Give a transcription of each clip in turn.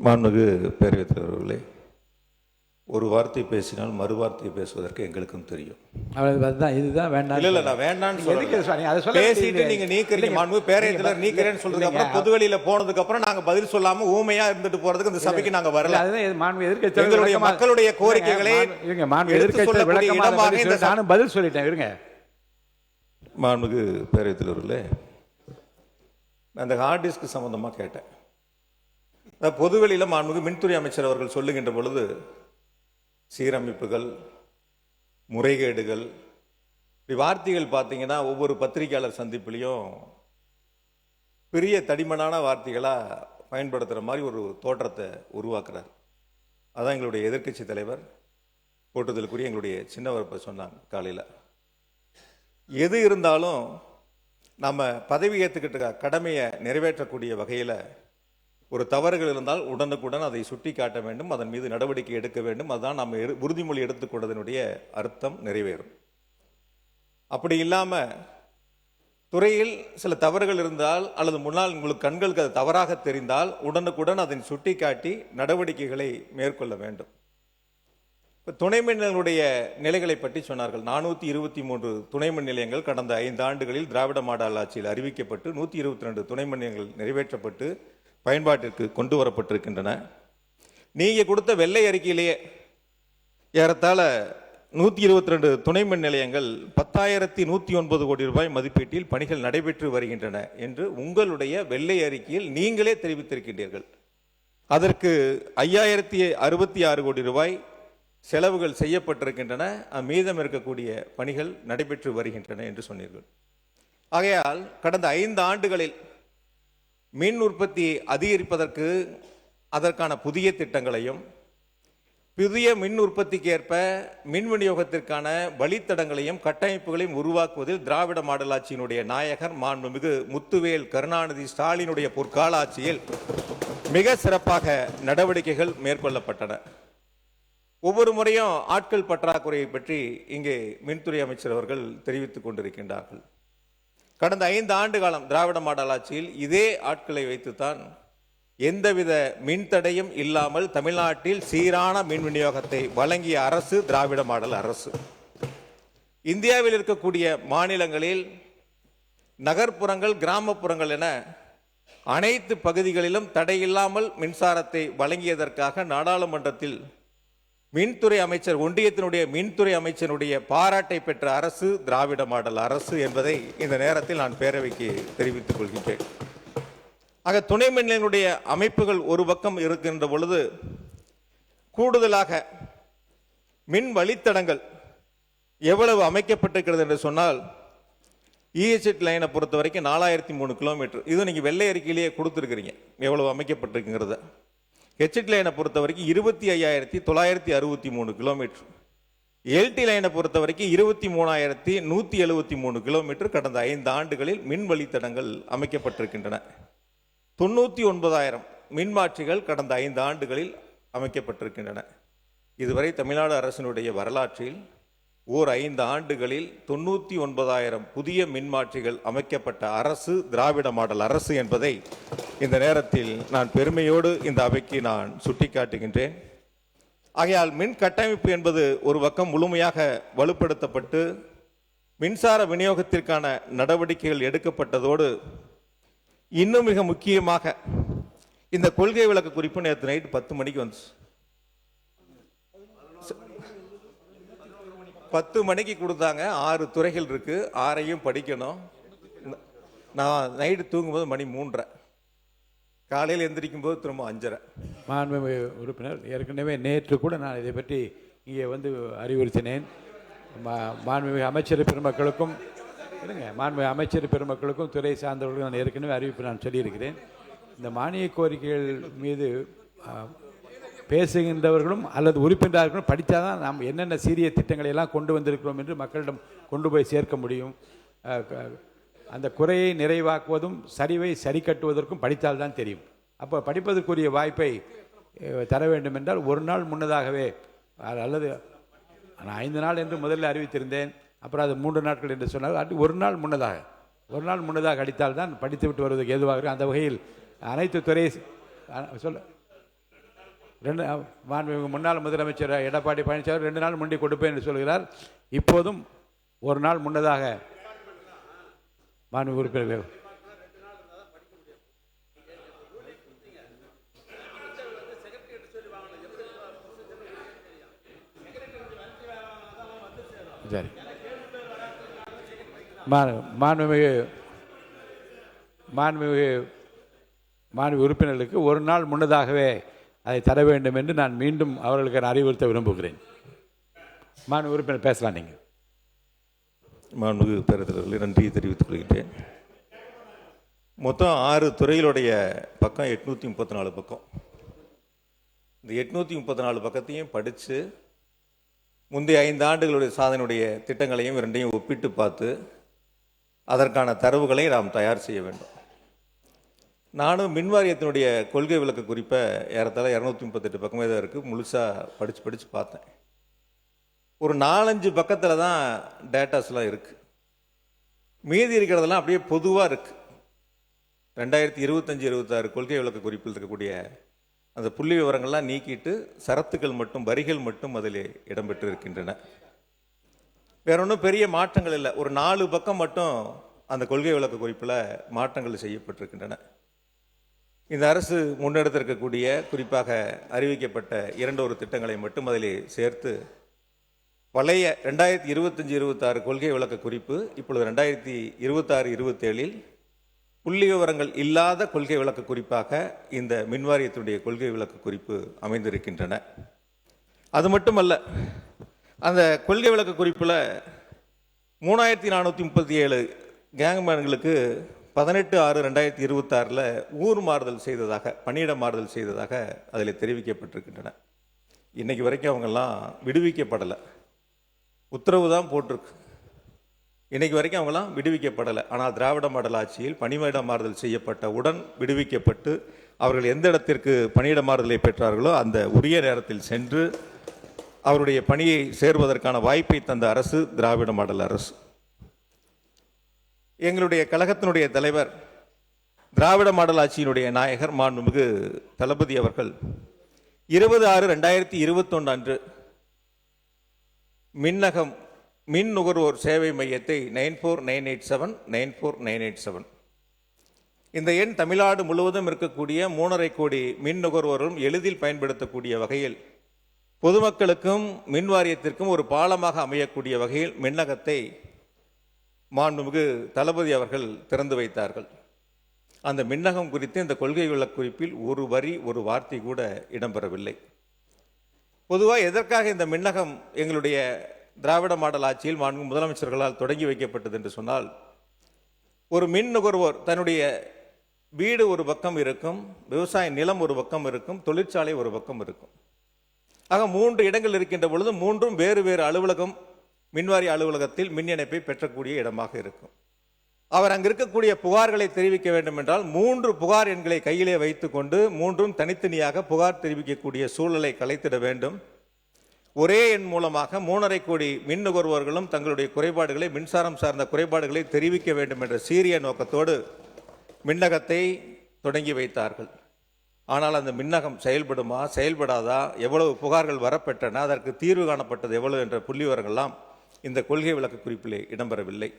மாண்புமிகு பேரவைத் தலைவர் அவர்களே, ஒரு வார்த்தை பேசினால் மறு வார்த்தை பேசுவதற்கு எங்களுக்கும் தெரியும். அதுதான் இதுதான் வேண்டாம். இல்ல நான் வேண்டாம்னு சொல்ல பேசிட்டு நீங்க நீக்கிறீங்க. மாண்புமிகு பேரவைத் தலைவர் நீக்கிறேன்னு சொல்றதுக்கு அப்புறம் பொதுவெளியில போனதுக்கு அப்புறம் நாங்க பதில் சொல்லாம ஊமையா இருந்துட்டு போறதுக்கு இந்த சபைக்கு நாங்க வரல. எங்களுடைய மக்களுடைய கோரிக்கைகளை நானும் பதில் சொல்லிட்டேன். இருங்க மாண்புமிகு பேரவைத் தலைவர்களே, அந்த ஹார்ட் டிஸ்க் சம்பந்தமா கேட்டேன். பொதுவெளியில மாண்புமிகு மின்துறை அமைச்சர் அவர்கள் சொல்லுகின்ற பொழுது சீரமைப்புகள், முறைகேடுகள், இப்படி வார்த்தைகள் பார்த்தீங்கன்னா ஒவ்வொரு பத்திரிகையாளர் சந்திப்பிலையும் பெரிய தடிமனான வார்த்தைகளாக பயன்படுத்துகிற மாதிரி ஒரு தோற்றத்தை உருவாக்குறார். அதான் எங்களுடைய எதிர்க்கட்சி தலைவர் போட்டுதலுக்குரிய எங்களுடைய சின்னவரப்ப சொன்னாங்க காலையில். எது இருந்தாலும் நம்ம பதவி ஏற்றுக்கிட்ட கடமையை நிறைவேற்றக்கூடிய வகையில் ஒரு தவறுகள் இருந்தால் உடனுக்குடன் அதை சுட்டி காட்ட வேண்டும், அதன் மீது நடவடிக்கை எடுக்க வேண்டும். அதுதான் நம்ம உறுதிமொழி எடுத்துக்கொண்டதனுடைய அர்த்தம் நிறைவேறும். அப்படி இல்லாமல் துறையில் சில தவறுகள் இருந்தால் அல்லது முன்னால் உங்களுக்கு கண்களுக்கு அது தவறாக தெரிந்தால் உடனுக்குடன் அதை சுட்டி காட்டி நடவடிக்கைகளை மேற்கொள்ள வேண்டும். இப்போ துணை மின் நிலையங்களுடைய நிலைகளை பற்றி சொன்னார்கள். 423 துணை மின் நிலையங்கள் கடந்த 5 ஆண்டுகளில் திராவிட மாடல் ஆட்சியில் அறிவிக்கப்பட்டு 122 துணை மின் நிலையங்கள் நிறைவேற்றப்பட்டு பயன்பாட்டிற்கு கொண்டு வரப்பட்டிருக்கின்றன. நீங்கள் கொடுத்த வெள்ளை அறிக்கையிலேயே ஏறத்தாழ 122 துணை மின் நிலையங்கள் 10,109 கோடி ரூபாய் மதிப்பீட்டில் பணிகள் நடைபெற்று வருகின்றன என்று உங்களுடைய வெள்ளை அறிக்கையில் நீங்களே தெரிவித்திருக்கின்றீர்கள். அதற்கு 5,066 கோடி ரூபாய் செலவுகள் செய்யப்பட்டிருக்கின்றன, மீதம் இருக்கக்கூடிய பணிகள் நடைபெற்று வருகின்றன என்று சொன்னீர்கள். ஆகையால் கடந்த 5 ஆண்டுகளில் மின் உற்பத்தியை அதிகரிப்பதற்கு அதற்கான புதிய திட்டங்களையும் புதிய மின் உற்பத்திக்கு ஏற்ப மின் விநியோகத்திற்கான வழித்தடங்களையும் கட்டமைப்புகளையும் உருவாக்குவதில் திராவிட மாடல் ஆட்சியினுடைய நாயகர் மாண்புமிகு முத்துவேல் கருணாநிதி ஸ்டாலினுடைய பொற்கால ஆட்சியில் மிக சிறப்பாக நடவடிக்கைகள் மேற்கொள்ளப்பட்டன. ஒவ்வொரு முறையும் ஆட்கள் பற்றாக்குறையை பற்றி இங்கே மின்துறை அமைச்சர் அவர்கள் தெரிவித்துக் கொண்டிருக்கின்றார்கள். கடந்த 5 ஆண்டு காலம் திராவிட மாடல் ஆட்சியில் இதே ஆட்களை வைத்துத்தான் எந்தவித மின்தடையும் இல்லாமல் தமிழ்நாட்டில் சீரான மின் விநியோகத்தை வழங்கிய அரசு திராவிட மாடல் அரசு. இந்தியாவில் இருக்கக்கூடிய மாநிலங்களில் நகர்ப்புறங்கள், கிராமப்புறங்கள் என அனைத்து பகுதிகளிலும் தடையில்லாமல் மின்சாரத்தை வழங்கியதற்காக நாடாளுமன்றத்தில் மின்துறை அமைச்சர், ஒன்றியத்தினுடைய மின்துறை அமைச்சருடைய பாராட்டை பெற்ற அரசு திராவிட மாடல் அரசு என்பதை இந்த நேரத்தில் நான் பேரவைக்கு தெரிவித்துக் கொள்கின்றேன். ஆக துணை மின் நிலையங்களுடைய அமைப்புகள் ஒரு பக்கம் இருக்கின்ற பொழுது கூடுதலாக மின் வழித்தடங்கள் எவ்வளவு அமைக்கப்பட்டிருக்கிறது என்று சொன்னால், இஎச்எட் லைனை பொறுத்த வரைக்கும் 4003 கிலோமீட்டர். இது நீங்கள் வெள்ளை அறிக்கையிலேயே கொடுத்துருக்கிறீங்க எவ்வளவு அமைக்கப்பட்டிருக்குங்கிறத. ஹெச்எட் லைனை பொறுத்த வரைக்கும் 25,963 கிலோமீட்டர். எல்டி லைனை பொறுத்த வரைக்கும் 23,173 கிலோமீட்டர் கடந்த 5 ஆண்டுகளில் மின் வழித்தடங்கள் அமைக்கப்பட்டிருக்கின்றன. 99,000 மின்மாற்றிகள் கடந்த 5 ஆண்டுகளில் அமைக்கப்பட்டிருக்கின்றன. இதுவரை தமிழ்நாடு அரசினுடைய வரலாற்றில் 5 ஆண்டுகளில் 99,000 புதிய மின்மாற்றிகள் அமைக்கப்பட்ட அரசு திராவிட மாடல் அரசு என்பதை இந்த நேரத்தில் நான் பெருமையோடு இந்த அவைக்கு நான் சுட்டிக்காட்டுகின்றேன். ஆகையால் மின் கட்டமைப்பு என்பது ஒரு பக்கம் முழுமையாக வலுப்படுத்தப்பட்டு மின்சார விநியோகத்திற்கான நடவடிக்கைகள் எடுக்கப்பட்டதோடு இன்னும் மிக முக்கியமாக இந்த கொள்கை விளக்க குறிப்பு நேற்று நைட்டு 10 மணிக்கு வந்துச்சு. 10 மணிக்கு கொடுத்தாங்க. 6 துறைகள் இருக்கு, 6ஐயும் படிக்கணும். நான் நைட்டு தூங்கும்போது மணி 3:30, காலையில் எந்திரிக்கும் போது திரும்ப 5:30. மாண்புமிகு உறுப்பினர், ஏற்கனவே நேற்று கூட நான் இதை பற்றி இங்கே வந்து அறிவுறுத்தினேன். மாண்புமிகு அமைச்சர் பெருமக்களுக்கும் மாண்புமிகு அமைச்சர் பெருமக்களுக்கும் துறை சார்ந்தவர்களுக்கும் நான் ஏற்கனவே அறிவிப்பு நான் சொல்லியிருக்கிறேன். இந்த மானிய கோரிக்கைகள் மீது பேசுகின்றவர்களும் அல்லது உறுப்பினர்களும் படித்தால் தான் நாம் என்னென்ன சீரிய திட்டங்களை எல்லாம் கொண்டு வந்திருக்கிறோம் என்று மக்களிடம் கொண்டு போய் சேர்க்க முடியும். அந்த குறையை நிறைவாக்குவதும் சரிவை சரி கட்டுவதற்கும் படித்தால்தான் தெரியும். அப்போ படிப்பதற்குரிய வாய்ப்பை தர வேண்டும் என்றால் ஒரு நாள் முன்னதாகவே, அல்லது நான் 5 நாள் என்று முதலில் அறிவித்திருந்தேன், அப்புறம் அது 3 நாட்கள் என்று சொன்னால் அது ஒரு நாள் முன்னதாக அடித்தால்தான் படித்துவிட்டு வருவதற்கு ஏதுவாக. அந்த வகையில் அனைத்து துறை சொல்ல மாண்புமிகு முன்னாள் முதலமைச்சர் எடப்பாடி பழனிசாமி 2 நாள் முன்னாடி கொடுப்பேன் என்று சொல்கிறார். இப்போதும் ஒரு நாள் முன்னதாக மாண்புமிகு உறுப்பினர்கள் சரி மாண்புமிகு உறுப்பினர்களுக்கு ஒரு நாள் முன்னதாகவே அதை தர வேண்டும் என்று நான் மீண்டும் அவர்களுக்கு அறிவுறுத்த விரும்புகிறேன். மாண்புமிகு உறுப்பினர் பேசலாம். நீங்கள் மாண்புமிகு பேரவையாளர்களே, நன்றி தெரிவித்துக் கொள்கிறேன். மொத்தம் 6 துறைகளுடைய பக்கம் 834 பக்கம். இந்த 834 பக்கத்தையும் படித்து முந்தைய 5 ஆண்டுகளுடைய சாதனையுடைய திட்டங்களையும் 2ஐயும் ஒப்பிட்டு பார்த்து அதற்கான தரவுகளை நாம் தயார் செய்ய வேண்டும். நானும் மின்வாரியத்தினுடைய கொள்கை விளக்க குறிப்பை ஏறத்தாழ 238 பக்கமே தான் இருக்குது, முழுசாக படித்து பார்த்தேன். ஒரு 4-5 பக்கத்தில் தான் டேட்டாஸ்லாம் இருக்குது. மீதி இருக்கிறதெல்லாம் அப்படியே பொதுவாக இருக்குது. 2025-26 கொள்கை விளக்க குறிப்பில் இருக்கக்கூடிய அந்த புள்ளி விவரங்கள்லாம் நீக்கிட்டு சரத்துக்கள் மட்டும், வரிகள் மட்டும் அதில் இடம்பெற்று இருக்கின்றன. வேற ஒன்றும் பெரிய மாற்றங்கள் இல்லை. ஒரு 4 பக்கம் மட்டும் அந்த கொள்கை விளக்க குறிப்பில் மாற்றங்கள் செய்யப்பட்டிருக்கின்றன. இந்த அரசு முன்னெடுத்திருக்கக்கூடிய, குறிப்பாக அறிவிக்கப்பட்ட 2 திட்டங்களை மட்டும் அதிலே சேர்த்து பழைய 2025-26 கொள்கை விளக்க குறிப்பு இப்பொழுது 2026-27 புள்ளி விவரங்கள் இல்லாத கொள்கை விளக்க குறிப்பாக இந்த மின்வாரியத்துடைய கொள்கை விளக்க குறிப்பு அமைந்திருக்கின்றன. அது மட்டுமல்ல, அந்த கொள்கை விளக்க குறிப்பில் 3437 கேங்மேன்களுக்கு 18/6/2026 ஊர் மாறுதல் செய்ததாக, பணியிட மாறுதல் செய்ததாக அதில் தெரிவிக்கப்பட்டிருக்கின்றன. இன்னைக்கு வரைக்கும் அவங்கெல்லாம் விடுவிக்கப்படலை. உத்தரவு தான் போட்டிருக்கு. இன்னைக்கு வரைக்கும் அவங்களாம் விடுவிக்கப்படலை. ஆனால் திராவிட மாடல் ஆட்சியில் பணியிட மாறுதல் செய்யப்பட்ட உடன் விடுவிக்கப்பட்டு அவர்கள் எந்த இடத்திற்கு பணியிட மாறுதலை பெற்றார்களோ அந்த உரிய நேரத்தில் சென்று அவருடைய பணியை சேர்வதற்கான வாய்ப்பை தந்த அரசு திராவிட மாடல் அரசு. எங்களுடைய கழகத்தினுடைய தலைவர், திராவிட மாடல் ஆட்சியினுடைய நாயகர் மாண்புமிகு தளபதி அவர்கள் 20/6/2021 அன்று மின் நுகர்வோர் சேவை மையத்தை 949879 இந்த எண் தமிழ்நாடு முழுவதும் இருக்கக்கூடிய 3.5 கோடி மின் நுகர்வோரும் எளிதில் பயன்படுத்தக்கூடிய வகையில், பொதுமக்களுக்கும் மின் வாரியத்திற்கும் ஒரு பாலமாக அமையக்கூடிய வகையில் மின்னகத்தை மாண்புமிகு தளபதி அவர்கள் திறந்து வைத்தார்கள். அந்த மின்னகம் குறித்து இந்த கொள்கை விளக்க குறிப்பில் ஒரு வரி, ஒரு வார்த்தை கூட இடம்பெறவில்லை. பொதுவாக எதற்காக இந்த மின்னகம் எங்களுடைய திராவிட மாடல் ஆட்சியில் மாண்பு முதலமைச்சர்களால் தொடங்கி வைக்கப்பட்டது என்று சொன்னால், ஒரு மின் நுகர்வோர் தன்னுடைய வீடு ஒரு பக்கம் இருக்கும், விவசாய நிலம் ஒரு பக்கம் இருக்கும், தொழிற்சாலை ஒரு பக்கம் இருக்கும். ஆக 3 இடங்கள் இருக்கின்ற பொழுது 3ம் வேறு வேறு அலுவலகம், மின்வாரிய அலுவலகத்தில் மின் இணைப்பை பெற்றக்கூடிய இடமாக இருக்கும். அவர் அங்கு இருக்கக்கூடிய புகார்களை தெரிவிக்க வேண்டும் என்றால் 3 புகார் எண்களை கையிலே வைத்துக்கொண்டு 3ம் தனித்தனியாக புகார் தெரிவிக்கக்கூடிய சூழலை கலைத்திட வேண்டும். ஒரே எண் மூலமாக 3.5 கோடி மின் நுகர்வோர்களும் தங்களுடைய குறைபாடுகளை, மின்சாரம் சார்ந்த குறைபாடுகளை தெரிவிக்க வேண்டும் என்ற சீரிய நோக்கத்தோடு மின்னகத்தை தொடங்கி வைத்தார்கள். ஆனால் அந்த மின்னகம் செயல்படுமா, செயல்படாதா, எவ்வளவு புகார்கள் வரப்பெற்றன, அதற்கு தீர்வு காணப்பட்டது எவ்வளவு என்ற புள்ளி விவரங்கள்லாம் இந்த கொள்கை விளக்க குறிப்பிலே இடம்பெறவில்லை.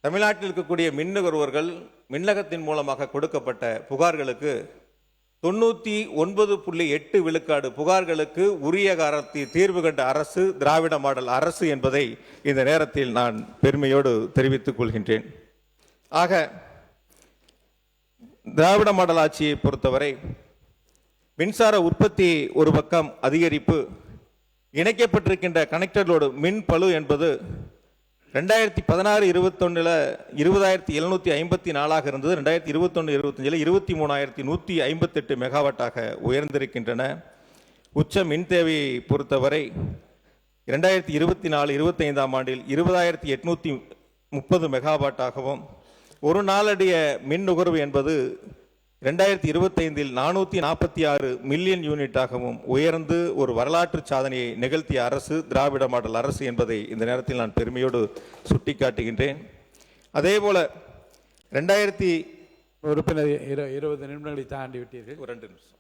தமிழ்நாட்டில் இருக்கக்கூடிய மின் நுகர்வோர்கள் மின்னகத்தின் மூலமாக கொடுக்கப்பட்ட புகார்களுக்கு 99.8 விழுக்காடு புகார்களுக்கு உரிய காலத்தில் தீர்வு கண்ட அரசு திராவிட மாடல் அரசு என்பதை இந்த நேரத்தில் நான் பெருமையோடு தெரிவித்துக் கொள்கின்றேன். ஆக திராவிட மாடல் ஆட்சியை பொறுத்தவரை மின்சார உற்பத்தி ஒரு பக்கம் அதிகரிப்பு, இணைக்கப்பட்டிருக்கின்ற கனெக்டர் லோடு மின் பளு என்பது 2016-21 20,754 இருந்தது. 2021-25 23,158 மெகாவாட்டாக உயர்ந்திருக்கின்றன. உச்ச மின் தேவையை பொறுத்தவரை 2024-25 ஆண்டில் 20,830 மெகாவாட்டாகவும், ஒரு நாளடிய மின் நுகர்வு என்பது 2025 446 மில்லியன் யூனிட்டாகவும் உயர்ந்து ஒரு வரலாற்று சாதனையை நிகழ்த்திய அரசு திராவிட மாடல் அரசு என்பதை இந்த நேரத்தில் நான் பெருமையோடு சுட்டிக்காட்டுகின்றேன். அதே போல 2000 உறுப்பினர் 20 நிமிடங்களை தாண்டி விட்டீர்கள். ஒரு 2 நிமிஷம்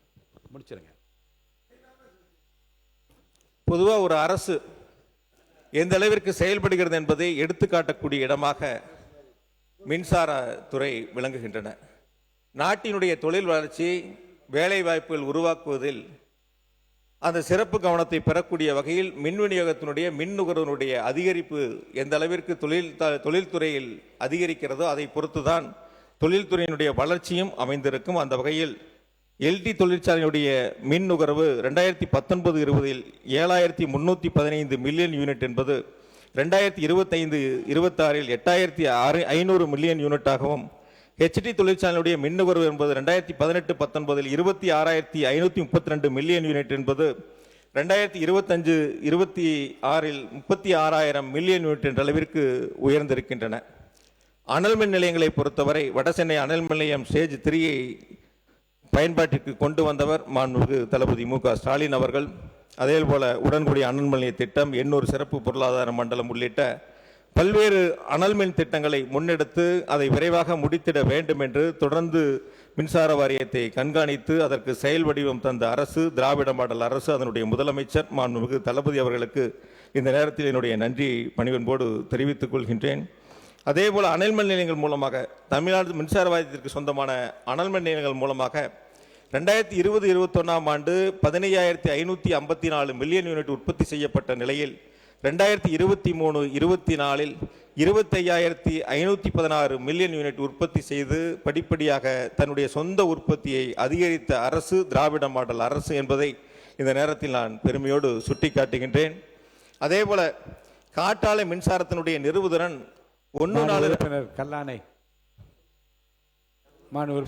முடிச்சிருங்க. பொதுவாக ஒரு அரசு எந்த அளவிற்கு செயல்படுகிறது என்பதை எடுத்துக்காட்டக்கூடிய இடமாக மின்சாரத்துறை விளங்குகின்றன. நாட்டினுடைய தொழில் வளர்ச்சி, வேலை வாய்ப்புகள் உருவாக்குவதில் அந்த சிறப்பு கவனத்தை பெறக்கூடிய வகையில் மின் விநியோகத்தினுடைய மின் நுகர்வினுடைய அதிகரிப்பு எந்த அளவிற்கு தொழில்துறையில் அதிகரிக்கிறதோ அதை பொறுத்துதான் தொழில்துறையினுடைய வளர்ச்சியும் அமைந்திருக்கும். அந்த வகையில் எல்டி தொழிற்சாலையினுடைய மின் நுகர்வு 2019-20 7,315 மில்லியன் யூனிட் என்பது 2025-26 8,500 மில்லியன் யூனிட்டாகவும், ஹெச்டி தொழிற்சாலையுடைய மின் நுகர்வு என்பது 2018-19 26,532 மில்லியன் யூனிட் என்பது 2025-26 36,000 மில்லியன் யூனிட் என்ற அளவிற்கு உயர்ந்திருக்கின்றன. அனல் மின் நிலையங்களை பொறுத்தவரை வடசென்னை அனல் மின் நிலையம் ஸ்டேஜ் 3-ஐ பயன்பாட்டிற்கு கொண்டு வந்தவர் மாண்புமிகு தளபதி மு க ஸ்டாலின் அவர்கள். அதேபோல உடன்குடி அனல் மின் நிலைய திட்டம், எண்ணூர் சிறப்பு பொருளாதார மண்டலம் உள்ளிட்ட பல்வேறு அனல் மின் திட்டங்களை முன்னெடுத்து அதை விரைவாக முடித்திட வேண்டும் என்று தொடர்ந்து மின்சார வாரியத்தை கண்காணித்து அதற்கு செயல் வடிவம் தந்த அரசு திராவிட மாடல் அரசு. அதனுடைய முதலமைச்சர் மாண்புமிகு தளபதி அவர்களுக்கு இந்த நேரத்தில் என்னுடைய நன்றி பணிவன்போடு தெரிவித்துக் கொள்கின்றேன். அதேபோல் அனல் மின் நிலையங்கள் மூலமாக தமிழ்நாடு மின்சார வாரியத்திற்கு சொந்தமான அனல் மின் நிலையங்கள் மூலமாக 2020-21 ஆண்டு 15,554 மில்லியன் யூனிட் உற்பத்தி செய்யப்பட்ட நிலையில் 2023-24 25,516 மில்லியன் யூனிட் உற்பத்தி செய்து படிப்படியாக தன்னுடைய சொந்த உற்பத்தியை அதிகரித்த அரசு திராவிட மாடல் அரசு என்பதை இந்த நேரத்தில் நான் பெருமையோடு சுட்டிக்காட்டுகின்றேன். அதேபோல காற்றாலை மின்சாரத்தினுடைய நிறுவுதிறன் 1 கல்லானை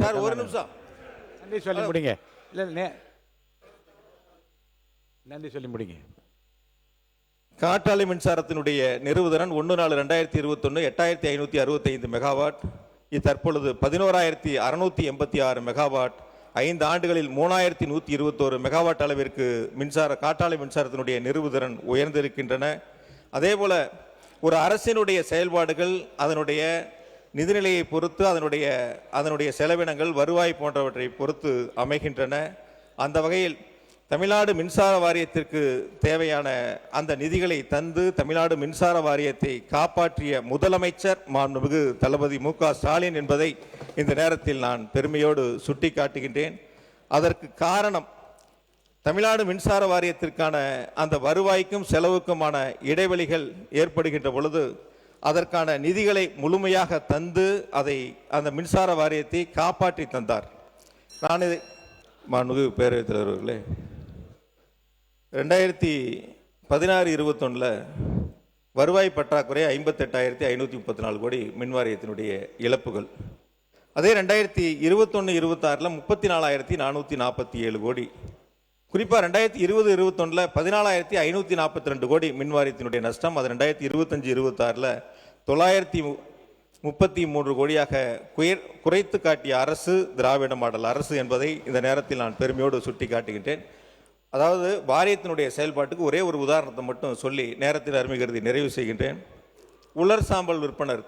சார், ஒரு நிமிஷம் நன்றி சொல்லி முடிங்க. இல்லை நன்றி சொல்லி முடிங்க. காற்றாலை மின்சாரத்தினுடைய நிறுவுதிறன் 1/4/2021 8,565 மெகாவாட். இது தற்பொழுது 11,686 மெகாவாட். 5 ஆண்டுகளில் 3,121 மெகாவாட் அளவிற்கு காற்றாலை மின்சாரத்தினுடைய நிறுவுதிறன் உயர்ந்திருக்கின்றன. அதேபோல ஒரு அரசினுடைய செயல்பாடுகள் அதனுடைய நிதிநிலையை பொறுத்து அதனுடைய செலவினங்கள், வருவாய் போன்றவற்றை பொறுத்து அமைகின்றன. அந்த வகையில் தமிழ்நாடு மின்சார வாரியத்திற்கு தேவையான அந்த நிதிகளை தந்து தமிழ்நாடு மின்சார வாரியத்தை காப்பாற்றிய முதலமைச்சர் மாண்புமிகு தளபதி மு க ஸ்டாலின் என்பதை இந்த நேரத்தில் நான் பெருமையோடு சுட்டிக்காட்டுகின்றேன். அதற்கு காரணம் தமிழ்நாடு மின்சார வாரியத்திற்கான அந்த வருவாய்க்கும் செலவுக்குமான இடைவெளிகள் ஏற்படுகின்ற பொழுது அதற்கான நிதிகளை முழுமையாக தந்து அந்த மின்சார வாரியத்தை காப்பாற்றி தந்தார். நான் இதை மாண்புமிகு பேரவைத் தலைவர்களே, 2016-21 வருவாய் பற்றாக்குறை 58,534 கோடி மின் வாரியத்தினுடைய இழப்புகள். அதே 2021-26 34,447 கோடி. குறிப்பாக 2020-21 14,542 கோடி மின் வாரியத்தினுடைய நஷ்டம். அது 2025-26 933 கோடியாக குறைத்து காட்டிய அரசு திராவிட மாடல் அரசு என்பதை இந்த நேரத்தில் நான் பெருமையோடு சுட்டி காட்டுகின்றேன். அதாவது வாரியத்தினுடைய செயல்பாட்டுக்கு ஒரே ஒரு உதாரணத்தை மட்டும் சொல்லி நேரத்தில் அருமை கருதி நிறைவு செய்கின்றேன். உலர் சாம்பல் விற்பனர்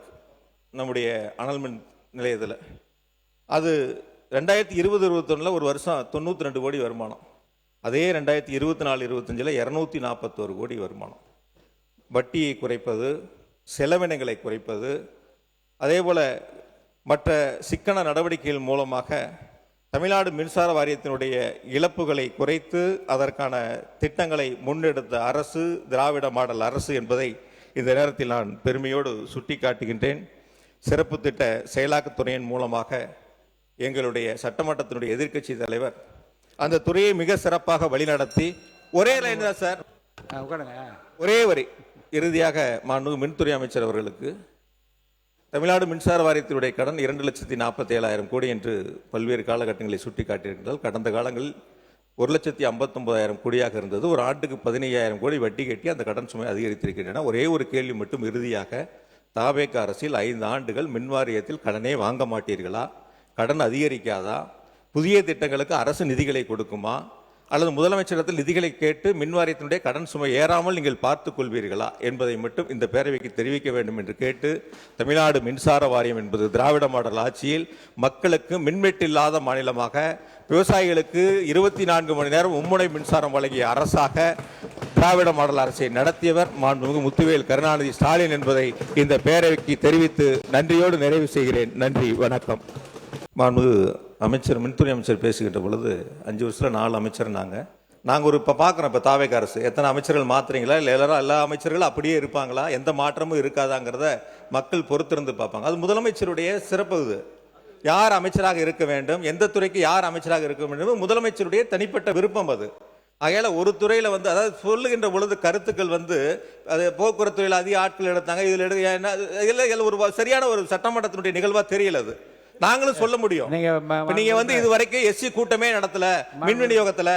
நம்முடைய அனல் மின் நிலையத்தில் அது 2020-21 ஒரு வருஷம் 92 கோடி வருமானம். அதே 2024-25 241 கோடி வருமானம். வட்டியை குறைப்பது, செலவினங்களை குறைப்பது, அதேபோல மற்ற சிக்கன நடவடிக்கைகள் மூலமாக தமிழ்நாடு மின்சார வாரியத்தினுடைய இழப்புகளை குறைத்து அதற்கான திட்டங்களை முன்னெடுத்த அரசு திராவிட மாடல் அரசு என்பதை இந்த நேரத்தில் நான் பெருமையோடு சுட்டிக்காட்டுகின்றேன். சிறப்பு திட்ட செயலாக்கத்துறையின் மூலமாக எங்களுடைய சட்டமன்றத்தினுடைய எதிர்க்கட்சி தலைவர் அந்த துறையை மிக சிறப்பாக வழிநடத்தி ஒரே லைன் தான் சார், ஒரே வரி இறுதியாக மாண்புமிகு மின்துறை அமைச்சர் அவர்களுக்கு தமிழ்நாடு மின்சார வாரியத்தினுடைய கடன் 2,47,000 கோடி என்று பல்வேறு காலகட்டங்களை சுட்டி காட்டியிருக்கிறார்கள். கடந்த காலங்களில் 1,59,000 கோடியாக இருந்தது. ஒரு ஆண்டுக்கு 15,000 கோடி வட்டி கட்டி அந்த கடன் சுமை அதிகரித்திருக்கின்றன. ஒரே ஒரு கேள்வி மட்டும் இறுதியாக, தாவேக அரசில் 5 ஆண்டுகள் மின் வாரியத்தில் கடனே வாங்க மாட்டீர்களா? கடன் அதிகரிக்காதா? புதிய திட்டங்களுக்கு அரசு நிதிகளை கொடுக்குமா? அல்லது முதலமைச்சரிடத்தில் நிதிகளை கேட்டு மின் வாரியத்தினுடைய கடன் சுமை ஏறாமல் நீங்கள் பார்த்துக் கொள்வீர்களா என்பதை மட்டும் இந்த பேரவைக்கு தெரிவிக்க வேண்டும் என்று கேட்டு, தமிழ்நாடு மின்சார வாரியம் என்பது திராவிட மாடல் ஆட்சியில் மக்களுக்கு மின்வெட்டில்லாத மாநிலமாக, விவசாயிகளுக்கு 24 மணி நேரம் மும்முனை மின்சாரம் வழங்கிய அரசாக திராவிட மாடல் அரசை நடத்தியவர் மாண்புமிகு முத்துவேல் கருணாநிதி ஸ்டாலின் என்பதை இந்த பேரவைக்கு தெரிவித்து நன்றியோடு நிறைவு செய்கிறேன். நன்றி, வணக்கம். மாண்புமிகு அமைச்சர், மின்துறை அமைச்சர் பேசுகின்ற பொழுது 5 வருஷத்துல 4 அமைச்சர் நாங்கள் இப்போ பார்க்குறோம். இப்போ தாவேக அரசு எத்தனை அமைச்சர்கள் மாற்றுறீங்களா, இல்லை எல்லா அமைச்சர்களும் அப்படியே இருப்பாங்களா, எந்த மாற்றமும் இருக்காதாங்கிறத மக்கள் பொறுத்திருந்து பார்ப்பாங்க. அது முதலமைச்சருடைய சிறப்பு. இது யார் அமைச்சராக இருக்க வேண்டும், எந்த துறைக்கு யார் அமைச்சராக இருக்க வேண்டும், முதலமைச்சருடைய தனிப்பட்ட விருப்பம். அது ஆகையால ஒரு துறையில் அதாவது சொல்லுகின்ற பொழுது கருத்துக்கள் அது போக்குவரத்து துறையில் அதிக ஆட்கள் எடுத்தாங்க, இதில் ஒரு சரியான ஒரு சட்டமன்றத்தினுடைய நிகழ்வாக தெரியல. அது நாங்களும் சொல்ல முடியும். நீங்க இது வரைக்கும் எஸ்சி கூட்டமே நடத்தல, மின் விநியோகத்துல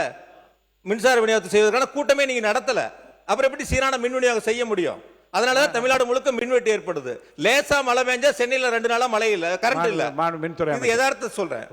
மின்சார விநியோகத்தை செய்வதற்கான கூட்டமே நீங்க நடத்தல, அப்புறம் எப்படி சீரான மின் விநியோகம் செய்ய முடியும்? அதனாலதான் தமிழ்நாடு முழுக்க மின்வெட்டு ஏற்படுது. லேசா மழை பெஞ்சா சென்னையில 2 நாளா மழை இல்ல, கரண்ட் இல்ல. இது யதார்த்தம் சொல்றேன்.